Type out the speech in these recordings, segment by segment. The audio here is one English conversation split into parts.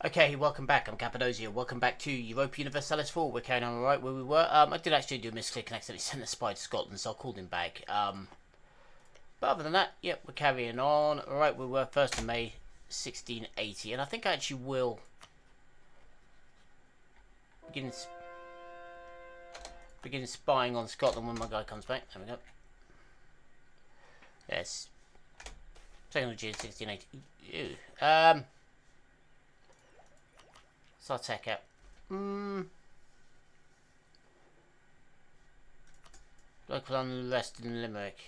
Okay, welcome back. I'm Cappadocia. Welcome back to Europa Universalis 4. We're carrying on right where we were. I did actually do a misclick and accidentally send the spy to Scotland, so I called him back. But other than that, yep, we're carrying on. Right, we were 1st of May, 1680. And I think I actually will begin spying on Scotland when my guy comes back. There we go. Yes. 2nd of June, 1680. Ew. So I'll check out. Local unrest in Limerick.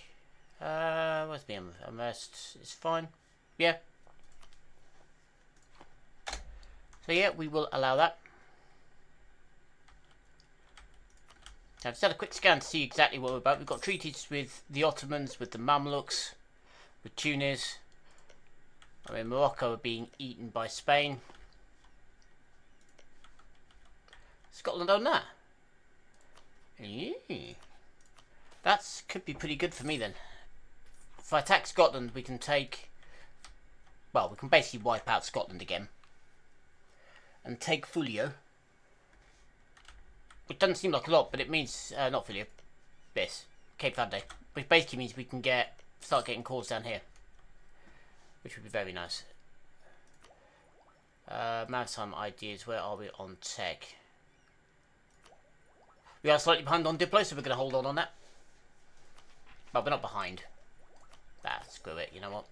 Where's the unrest? It's fine. Yeah. So yeah, we will allow that. Now, just had a quick scan to see exactly what we're about. We've got treaties with the Ottomans, with the Mamluks, with Tunis. I mean, Morocco are being eaten by Spain. Scotland on that. Yeah. That could be pretty good for me then. If I attack Scotland, we can take... Well, we can basically wipe out Scotland again. And take Fulio. Which doesn't seem like a lot, but it means... not Fulio. This. Cape Verde. Which basically means we can start getting calls down here. Which would be very nice. Maritime ideas. Where are we on tech? We are slightly behind on Diplo, so we're going to hold on that. But we're not behind. Screw it, you know what?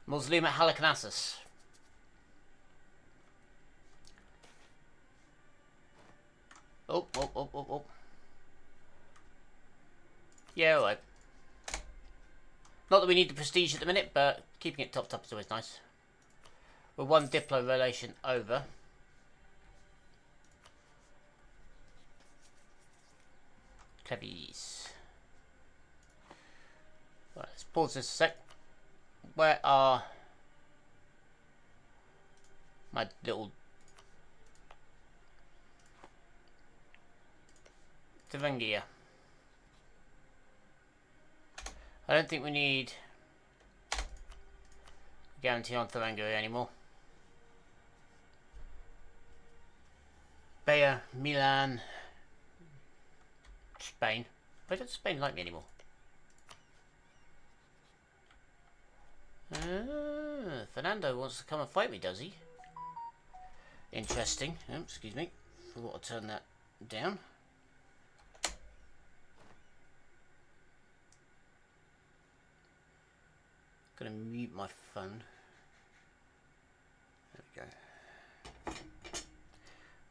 Mausoleum at Halicarnassus. Oh. Yeah, alright. Not that we need the prestige at the minute, but keeping it topped up is always nice. We're one Diplo relation over. Clevies. Right, let's pause this a sec. Where are my little Thuringia? I don't think we need guarantee on Thuringia anymore. Bayer, Milan, Spain. Why doesn't Spain like me anymore? Fernando wants to come and fight me, does he? Interesting. Oh, excuse me. Forgot to turn that down. Gonna mute my phone. There we go.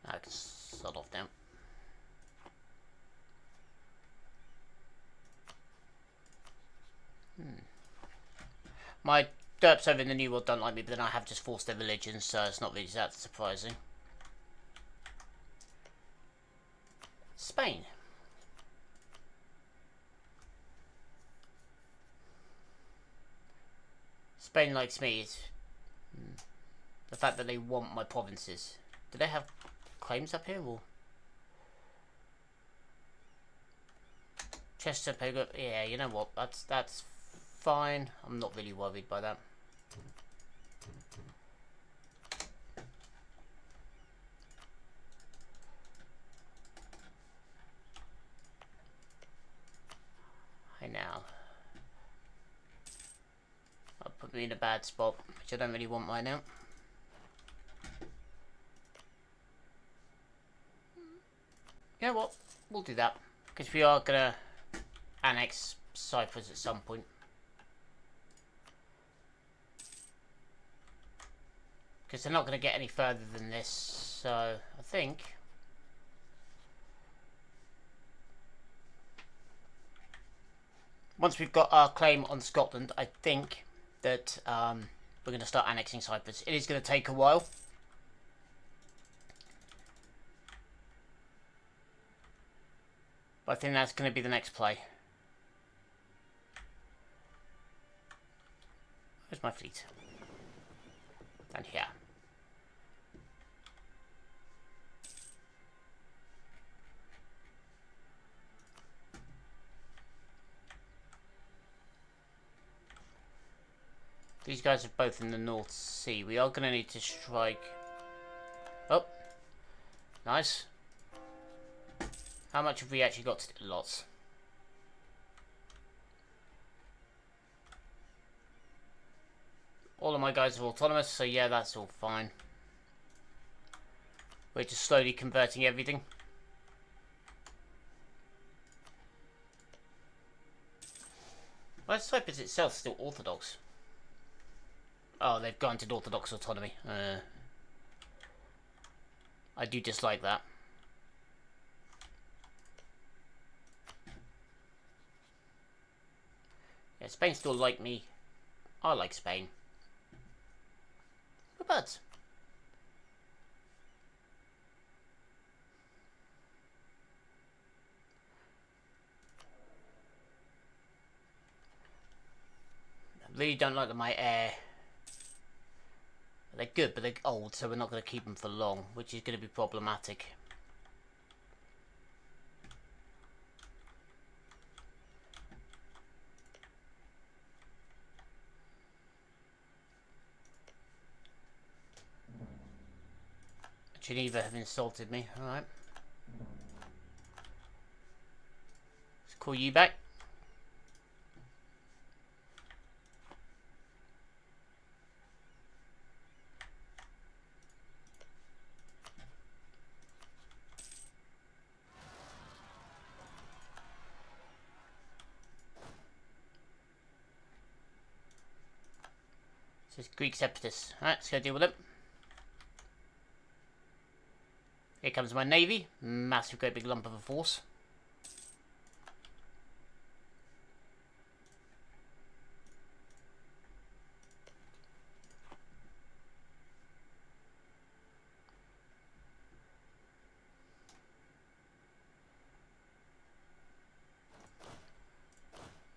Now I can sod off now. My derps over in the New World don't like me, but then I have just forced their religion, so it's not really that surprising. Spain. Spain likes me. It's the fact that they want my provinces. Do they have claims up here, or? Chester, Pego, yeah, you know what? That's fine. I'm not really worried by that. Hey now. I'll put me in a bad spot, which I don't really want right now. You know what? We'll do that. Because we are gonna annex Cyprus at some point. Because they're not going to get any further than this, so I think once we've got our claim on Scotland, I think that we're going to start annexing Cyprus. It is going to take a while. But I think that's going to be the next play. Where's my fleet? And here. These guys are both in the North Sea. We are going to need to strike... Oh, nice. How much have we actually got? Lots. All of my guys are autonomous, so yeah, that's all fine. We're just slowly converting everything. Well, Cyprus itself is still Orthodox. Oh, they've granted Orthodox autonomy. I do dislike that. Yeah, Spain still like me. I like Spain. We're buds. I really don't like my air. They're good, but they're old, so we're not going to keep them for long, which is going to be problematic. Geneva have insulted me. Alright. Let's call you back. This is Greek separatists. Alright, let's go deal with them. Here comes my navy. Massive, great big lump of a force.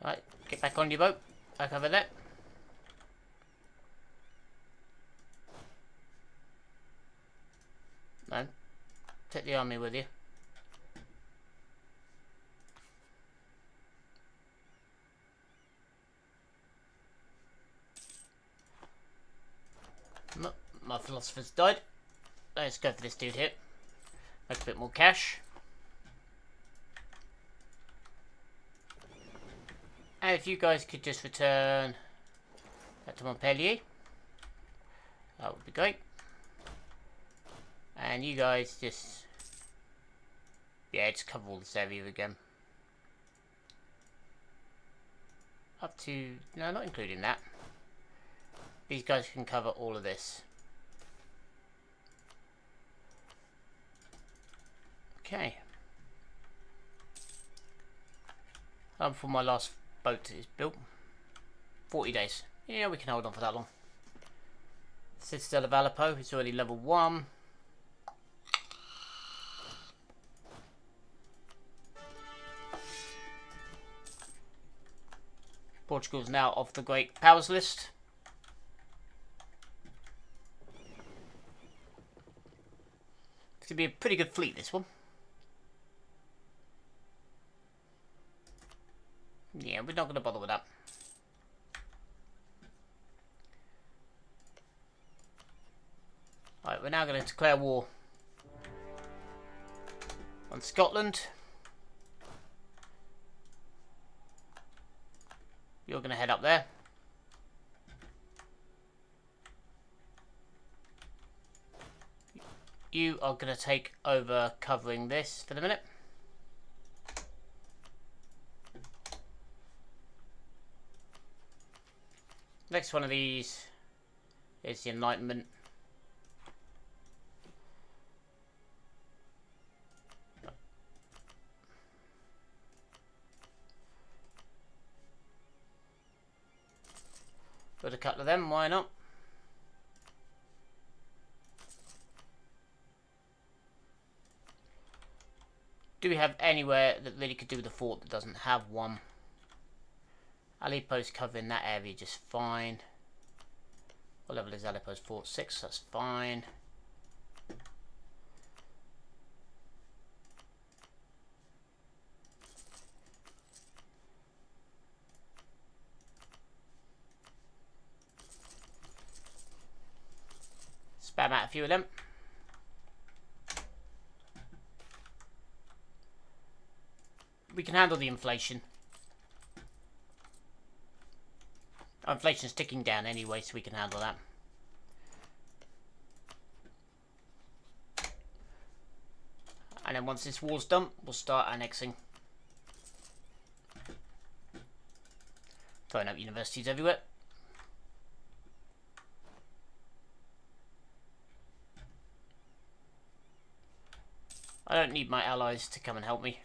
Right, get back on your boat. Back over there. No. Take the army with you. My philosopher's died. Let's go for this dude here. Make a bit more cash. And if you guys could just return back to Montpellier, that would be great. And you guys just, yeah, just cover all this area again. Up to, no, not including that. These guys can cover all of this. Okay. Before my last boat is built. 40 days. Yeah, we can hold on for that long. Citadel of Aleppo is already level 1. Portugal's now off the Great Powers list. It's going to be a pretty good fleet, this one. Yeah, we're not going to bother with that. Right, we're now going to declare war on Scotland. You're going to head up there. You are going to take over covering this for the minute. Next one of these is the Enlightenment. Got a couple of them, why not? Do we have anywhere that really could do with a fort that doesn't have one? Aleppo's covering that area just fine. What level is Aleppo's fort? 6, that's fine. Spam out a few of them. We can handle the inflation. Our inflation's ticking down anyway, so we can handle that. And then once this war's done, we'll start annexing. Throwing up universities everywhere. I don't need my allies to come and help me.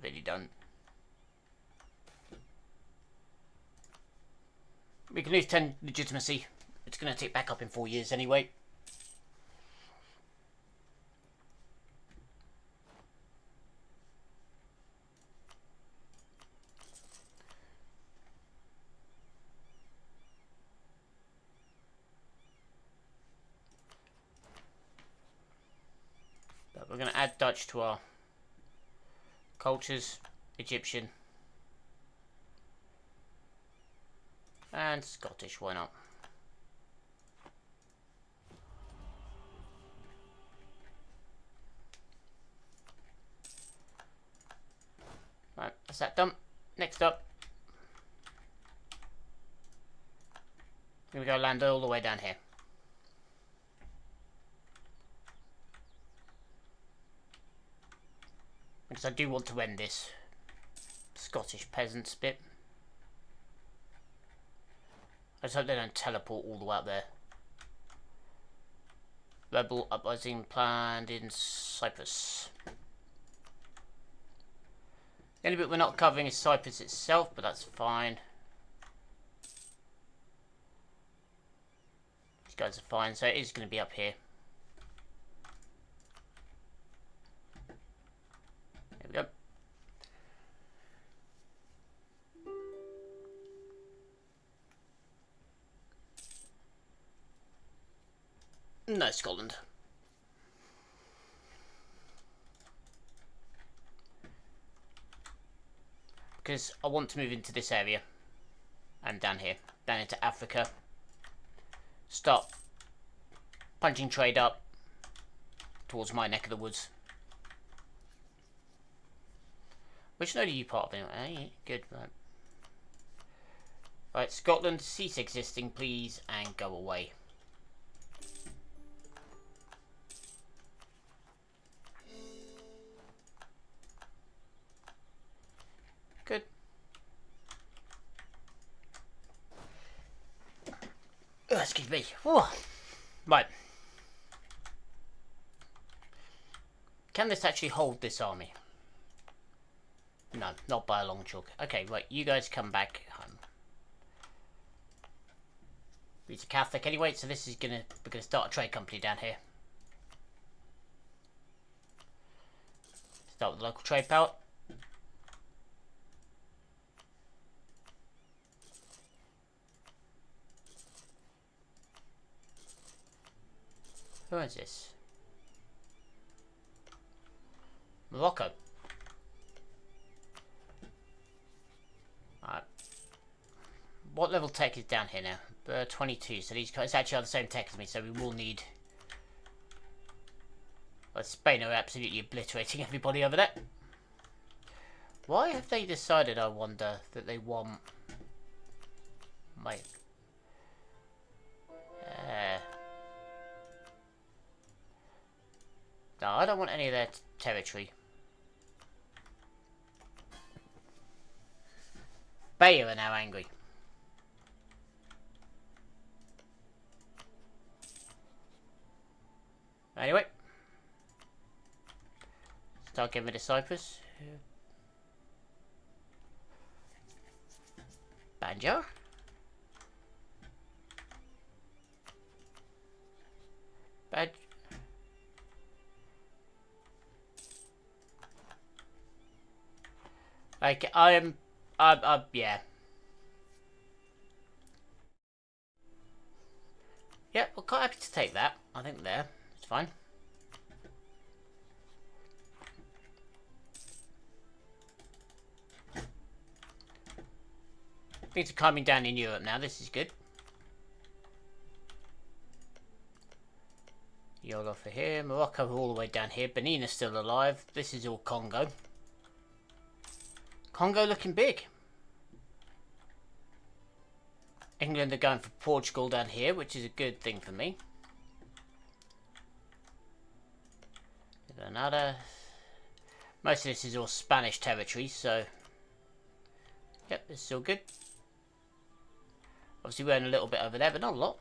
Really don't. We can lose 10 legitimacy. It's going to tick back up in 4 years anyway. But we're going to add Dutch to our cultures, Egyptian, and Scottish, why not? Right, that's that done. Next up, here we go, land all the way down here. Because I do want to end this Scottish peasants bit. I just hope they don't teleport all the way up there. Rebel uprising planned in Cyprus. The only bit we're not covering is Cyprus itself, but that's fine. These guys are fine, so it is going to be up here. There we go. No, Scotland. Because I want to move into this area. And down here. Down into Africa. Start punching trade up towards my neck of the woods. Which node are you part of anyway? Good, right. Right, Scotland, cease existing, please, and go away. Good. Oh, excuse me. Whew. Right. Can this actually hold this army? No, not by a long chalk. Okay, right, you guys come back home. He's a Catholic anyway, so this is we're gonna start a trade company down here. Start with the local trade power. Who is this? Morocco. Alright. What level tech is down here now? 22, so these guys actually are the same tech as me, so we will need... Well, Spain are absolutely obliterating everybody over there. Why have they decided, I wonder, that they want... Wait. No, I don't want any of their territory. Bayer are now angry. Anyway. Start giving it to Cyprus. Banjo. Like, I'm yeah. Yeah, we're quite happy to take that. I think there. It's fine. Things are calming down in Europe now. This is good. Yola for here. Morocco all the way down here. Benin is still alive. This is all Congo. Congo looking big. England are going for Portugal down here, which is a good thing for me. Granada. Most of this is all Spanish territory, so yep, it's still good. Obviously we're in a little bit over there, but not a lot.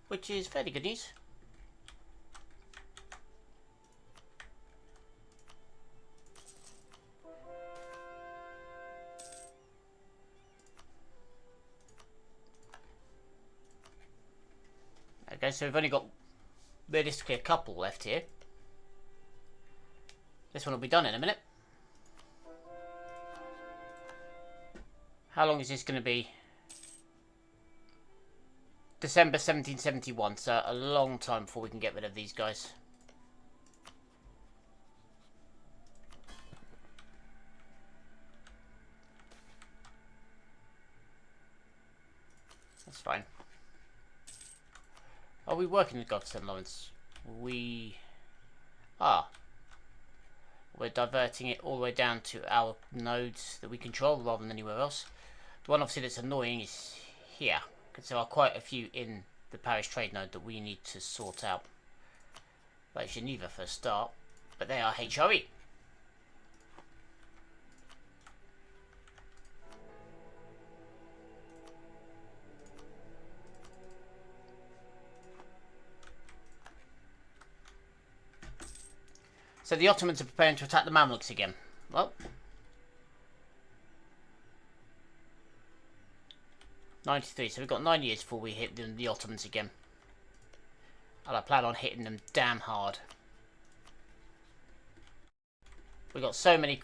Which is fairly good news. Okay, so we've only got realistically a couple left here. This one will be done in a minute. How long is this going to be? December 1771, so a long time before we can get rid of these guys. That's fine. Are we working with God St. Lawrence? We are. We're diverting it all the way down to our nodes that we control rather than anywhere else. The one obviously that's annoying is here, because there are quite a few in the Paris trade node that we need to sort out. Like Geneva for a start, but they are HRE. So the Ottomans are preparing to attack the Mamluks again. Well, 93, so we've got 9 years before we hit the Ottomans again. And I plan on hitting them damn hard. We've got so many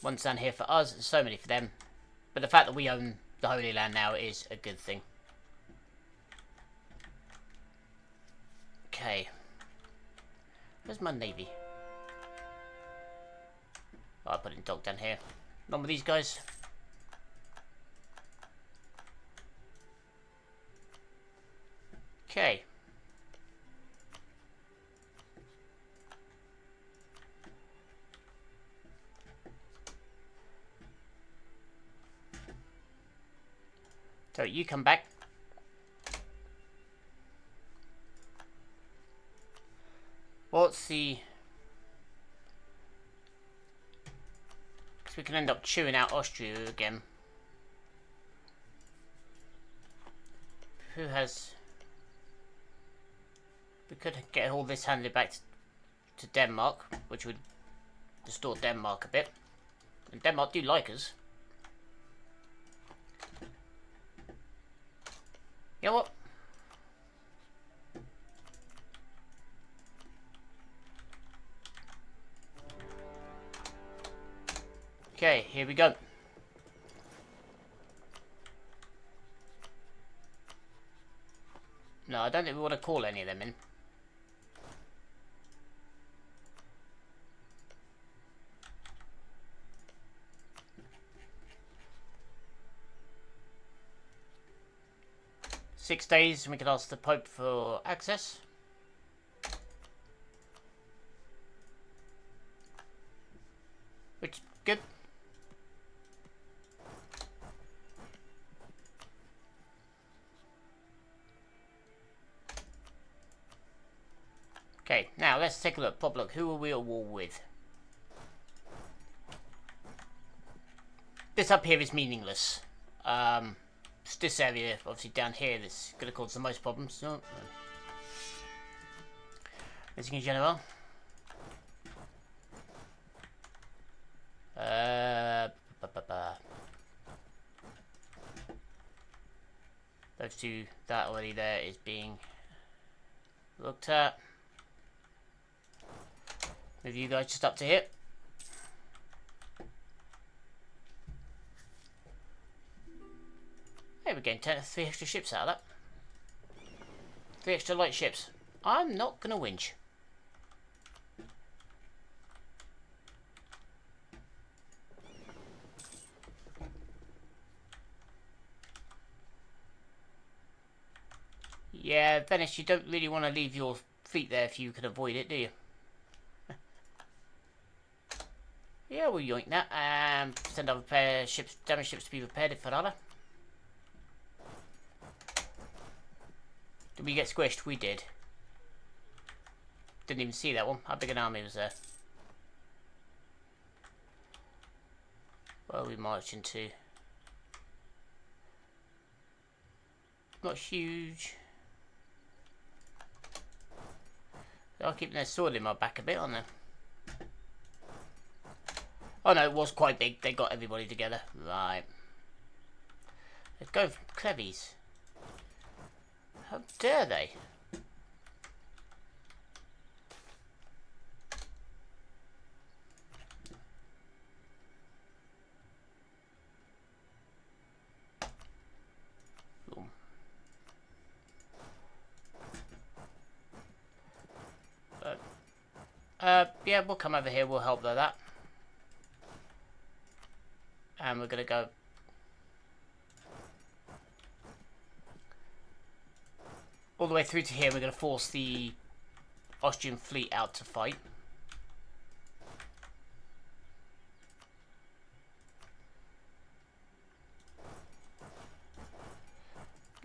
ones down here for us and so many for them. But the fact that we own the Holy Land now is a good thing. Okay. Where's my navy? Oh, I put it in dock down here. None with these guys. Okay. So you come back. What's the... Because we can end up chewing out Austria again. Who has... We could get all this handed back to Denmark, which would restore Denmark a bit. And Denmark do like us. You know what? Okay, here we go. No, I don't think we want to call any of them in. Six days and we can ask the Pope for access. Which, good. Okay, now let's take a look. Pop look, who are we at war with? This up here is meaningless. It's this area, obviously down here, that's going to cause the most problems. So, Missing in general. Those two, that already there is being looked at. Move you guys just up to here. Hey, we're getting 3 extra ships out of that. 3 extra light ships. I'm not gonna whinge. Yeah, Venice, you don't really want to leave your fleet there if you can avoid it, do you? Yeah, we'll yoink that and send our repair ships, damaged ships to be repaired if another. Did we get squished? We did. Didn't even see that one. How big an army was there? Where are we marching to? Not huge. They're keeping their sword in my back a bit, aren't they? Oh no, it was quite big. They got everybody together. Right. They're going for Clevies. How dare they? Yeah, we'll come over here. We'll help with that. And we're going to go... all the way through to here. We're going to force the Austrian fleet out to fight.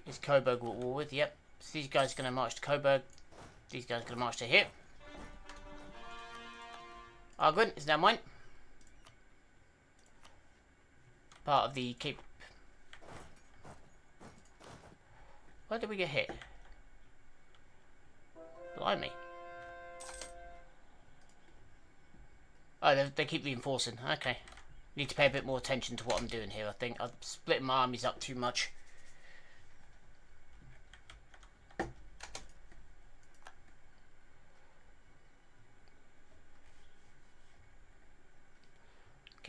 Is Coburg at war with? Yep. So these guys are going to march to Coburg. These guys are going to march to here. Arguin is now mine. Part of the Cape. Where did we get hit? Blimey. Oh, they keep reinforcing. Okay. Need to pay a bit more attention to what I'm doing here, I think. I'm splitting my armies up too much.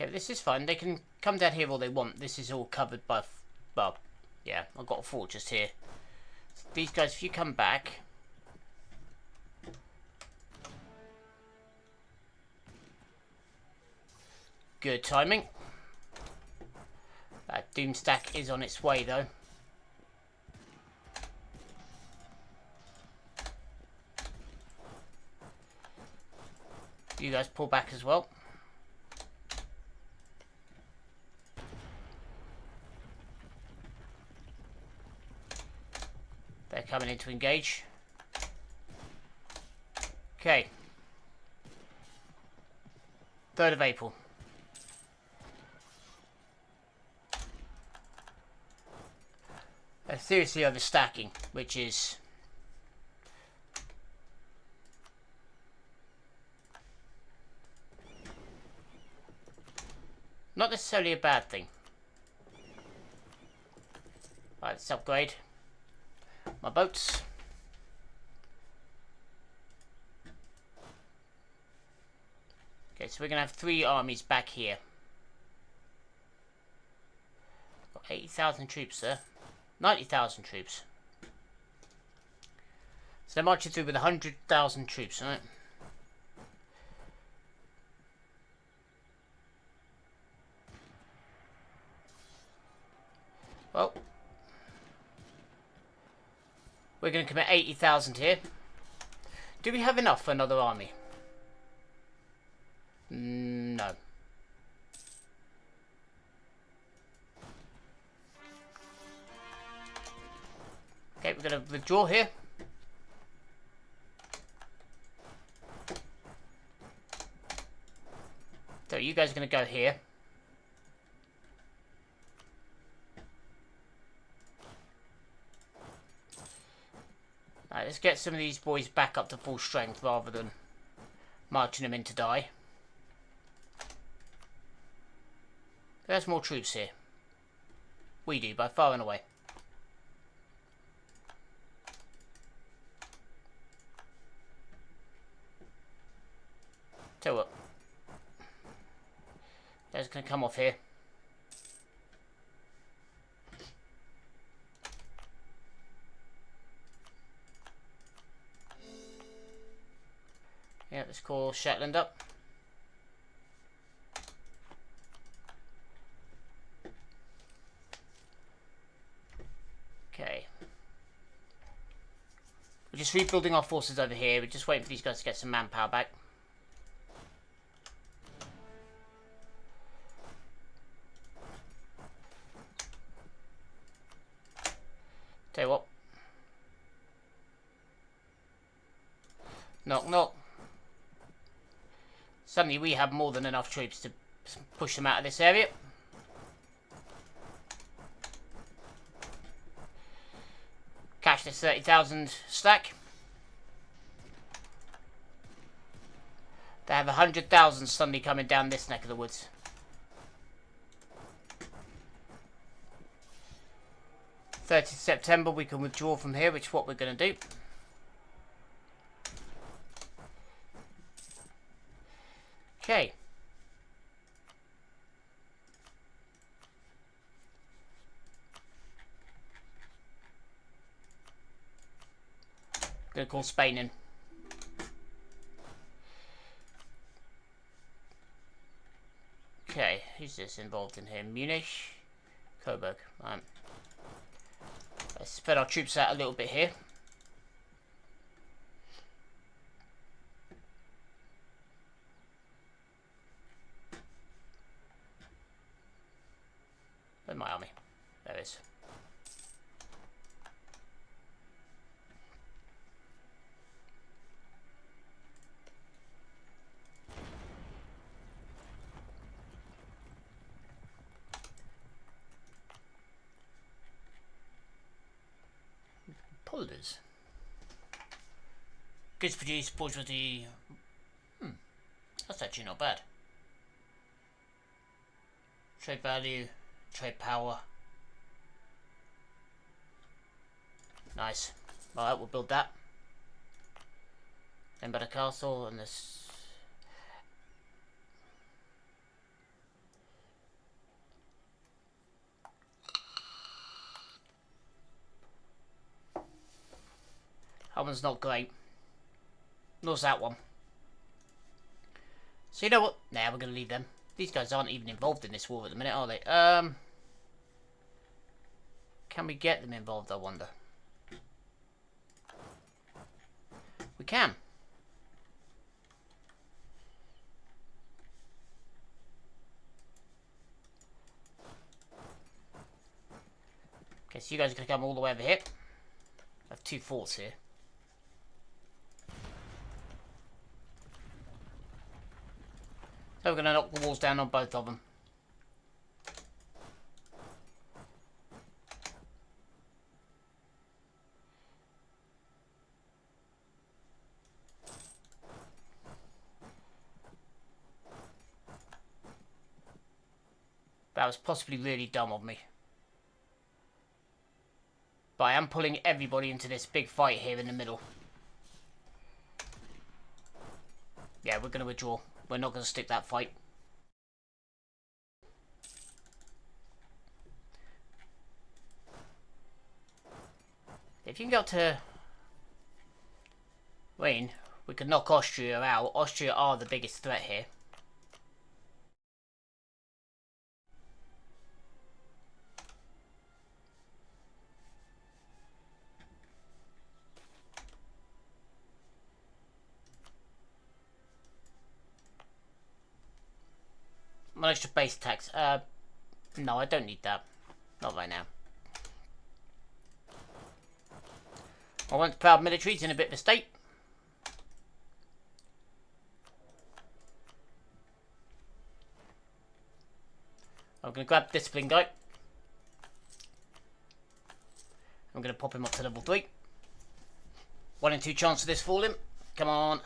Okay, this is fine. They can come down here all they want. This is all covered by... well, yeah, I've got a fortress here. These guys, if you come back... good timing. That Doomstack is on its way, though. You guys pull back as well. They're coming in to engage. Okay. 3rd of April. They're seriously overstacking, which is... not necessarily a bad thing. Right, let's upgrade my boats. Okay, so we're going to have 3 armies back here. Got 80,000 troops there. 90,000 troops. So they're marching through with 100,000 troops, right? Well, we're going to commit 80,000 here. Do we have enough for another army? No. Okay, we're going to withdraw here. So you guys are going to go here. Alright, let's get some of these boys back up to full strength rather than marching them in to die. There's more troops here. We do, by far and away. Tell you what. They're just going to come off here. Yeah, let's call Shetland up. Okay. We're just rebuilding our forces over here. We're just waiting for these guys to get some manpower back. Tell you what. Knock, knock. Suddenly we have more than enough troops to push them out of this area. Catch this 30,000 stack. They have 100,000 suddenly coming down this neck of the woods. September we can withdraw from here, which is what we're going to do. Okay. Gonna call Spain in. Okay, who's this involved in here? Munich, Coburg. Let's spread our troops out a little bit here. Where's my army? There it is. Polders. Goods produced, bourgeoisie. That's actually not bad. Trade value, trade power. Nice. Alright, we'll build that. Then better castle and this. That one's not great. Nor's that one. So you know what? Nah, we're going to leave them. These guys aren't even involved in this war at the minute, are they? Can we get them involved, I wonder? We can. Okay, so you guys are going to come all the way over here. I have 2 forts here. So we're going to knock the walls down on both of them. That was possibly really dumb of me. But I am pulling everybody into this big fight here in the middle. Yeah, we're going to withdraw. We're not going to stick that fight. If you can go to Wayne, we can knock Austria out. Austria are the biggest threat here. Managed to base tax. No, I don't need that. Not right now. I want proud militaries in a bit of a state. I'm going to grab discipline guy. I'm going to pop him up to level 3. 1 in 2 chance of this falling. Come on.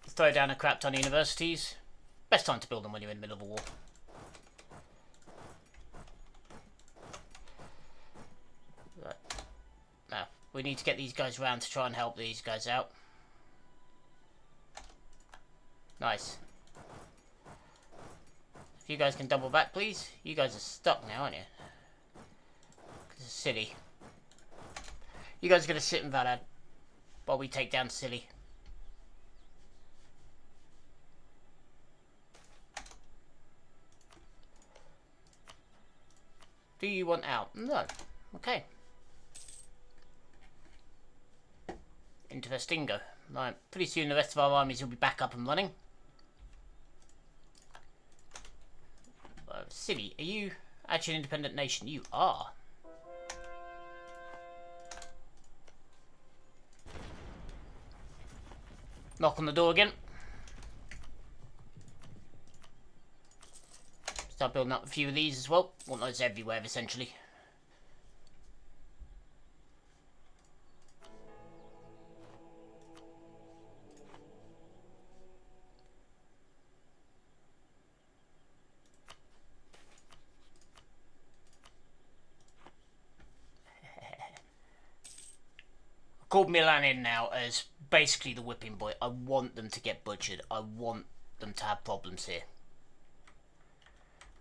Throw down a crap ton of universities. Best time to build them when you're in the middle of a war. Right. Now, we need to get these guys around to try and help these guys out. Nice. If you guys can double back, please. You guys are stuck now, aren't you? This is silly. You guys are going to sit in Valad while we take down Silly. Do you want out? No. Okay. Interestingo. Right. Pretty soon the rest of our armies will be back up and running. Silly, are you actually an independent nation? You are. Knock on the door again. Start building up a few of these as well. Want those everywhere, essentially. Called Milan in now as basically the whipping boy. I want them to get butchered. I want them to have problems here.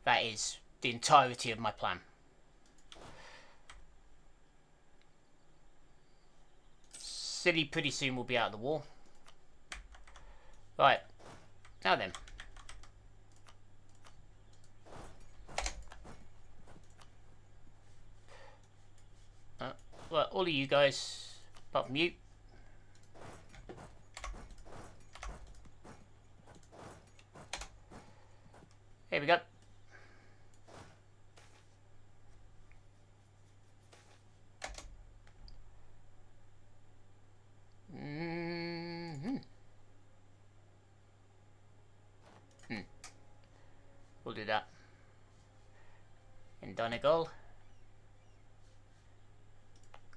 That is the entirety of my plan. Silly pretty soon will be out of the war. Right. Now then. Well, all of you guys, apart from you. Here we go. We'll do that. In Donegal.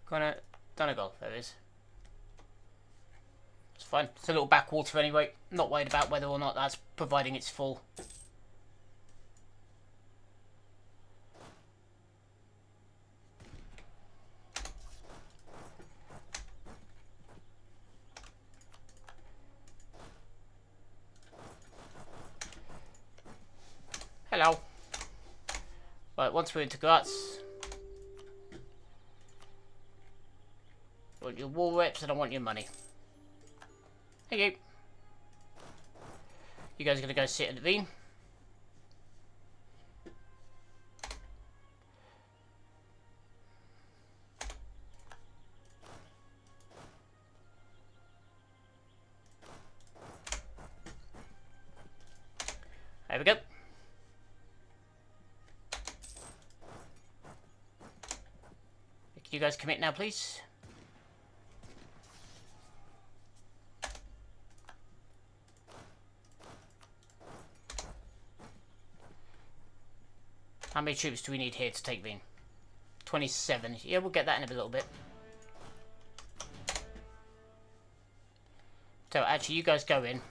Donegal, there it is. It's fine. It's a little backwater anyway. Not worried about whether or not that's providing it's full. Hello. Right, once we're into Graz, I want your war reps and I want your money. Thank you. You guys are going to go sit at the Wien. There we go. Can you guys commit now, please? How many troops do we need here to take Wien? 27. Yeah, we'll get that in a little bit. So, actually, you guys go in.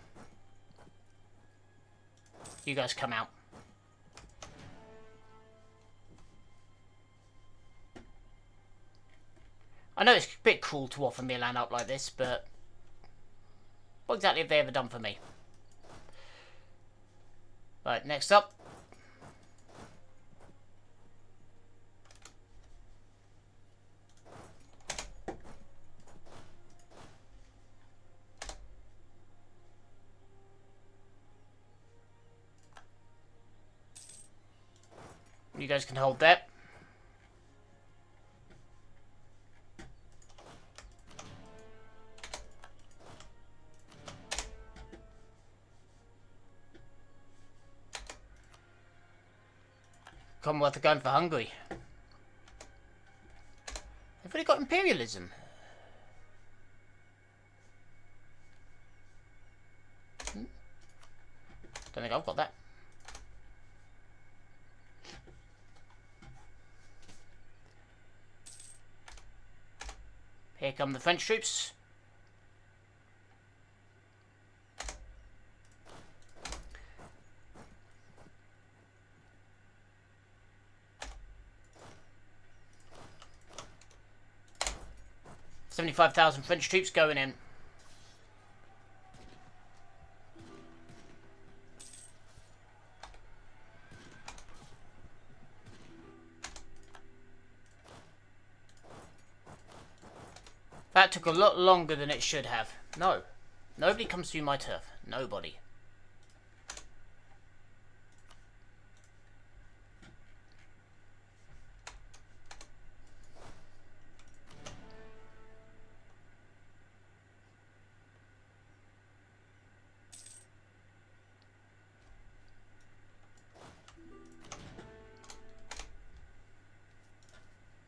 You guys come out. I know it's a bit cruel to offer Milan up like this, but what exactly have they ever done for me? Right, next up. You guys can hold that. Commonwealth are going for Hungary. They've already got imperialism. Don't think I've got that. Here come the French troops. $75,000 French troops going in. That took a lot longer than it should have. No. Nobody comes through my turf. Nobody.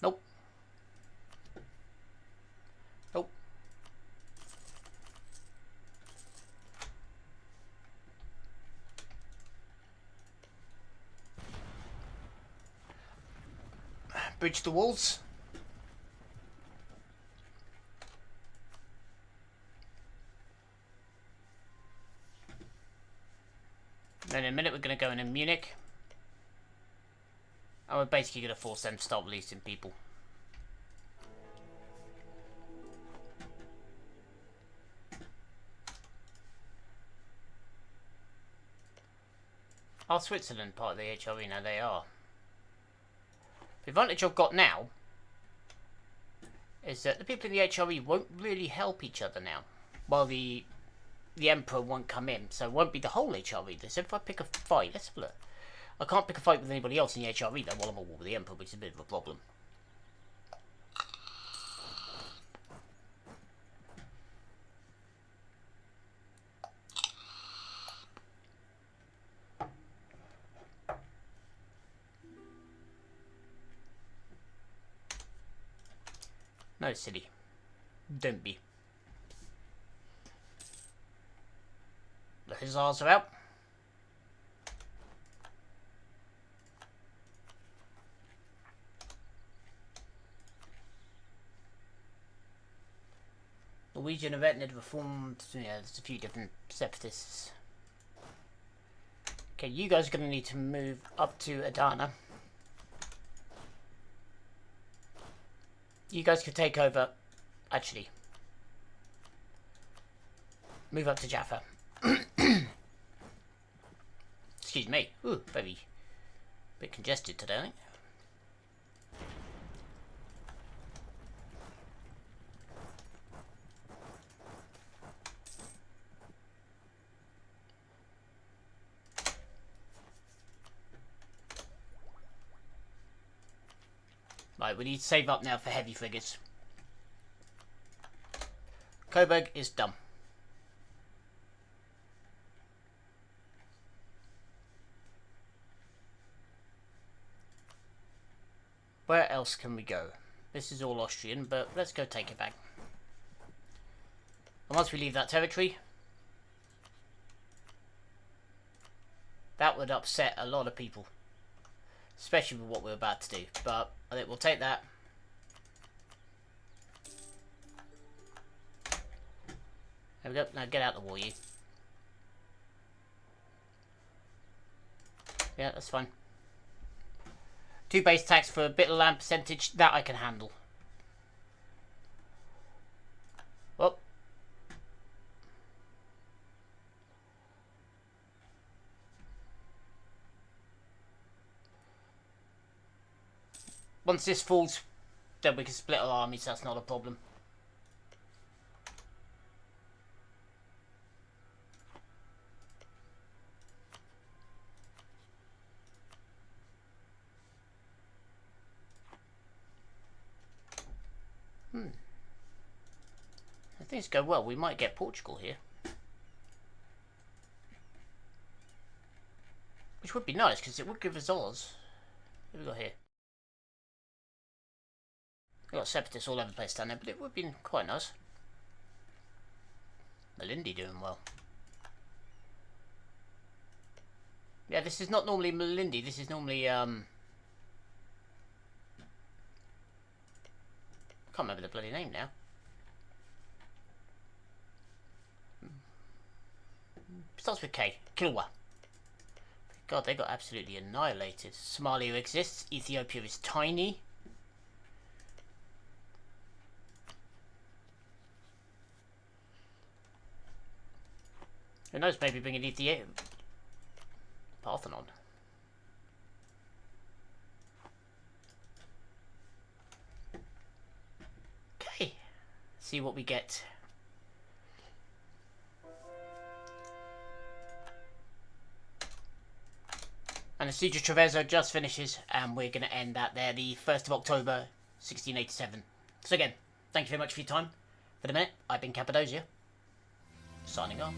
Nope. Nope. Bridge the walls. Then in a minute we're going to go in Munich. And we're basically going to force them to start releasing people. Are Switzerland part of the HRE? Now they are. The advantage I've got now is that the people in the HRE won't really help each other now. While the Emperor won't come in, so it won't be the whole HRE. So if I pick a fight, let's have a look. I can't pick a fight with anybody else in the HRE though while I'm at war with the Emperor, which is a bit of a problem. No, silly. Don't be. The Hussars are out. Norwegian have entered reformed. Yeah, there's a few different separatists. Okay, you guys are going to need to move up to Adana. You guys could take over. Actually, move up to Jaffa. Excuse me. Ooh, very bit congested today, I think. Right, we need to save up now for heavy frigates. Coburg is done. Where else can we go? This is all Austrian, but let's go take it back. And once we leave that territory, that would upset a lot of people. Especially with what we're about to do. But I think we'll take that. There we go. Now get out the war, you. Yeah, that's fine. 2 base tax for a bit of land percentage. That I can handle. Well. Once this falls, then we can split our armies. That's not a problem. If things go well, we might get Portugal here. Which would be nice, because it would give us Oz. What have we got here? We've got separatists all over the place down there, but it would be quite nice. Malindi doing well. Yeah, this is not normally Malindi, this is normally, can't remember the bloody name now. Starts with K. Kilwa. God, they got absolutely annihilated. Somalia exists. Ethiopia is tiny. Who knows, maybe bring an Ethiopia. Parthenon. Okay. See what we get. And the Siege of Treviso just finishes, and we're going to end that there, the 1st of October, 1687. So again, thank you very much for your time. For the minute, I've been Cappadocia, signing off.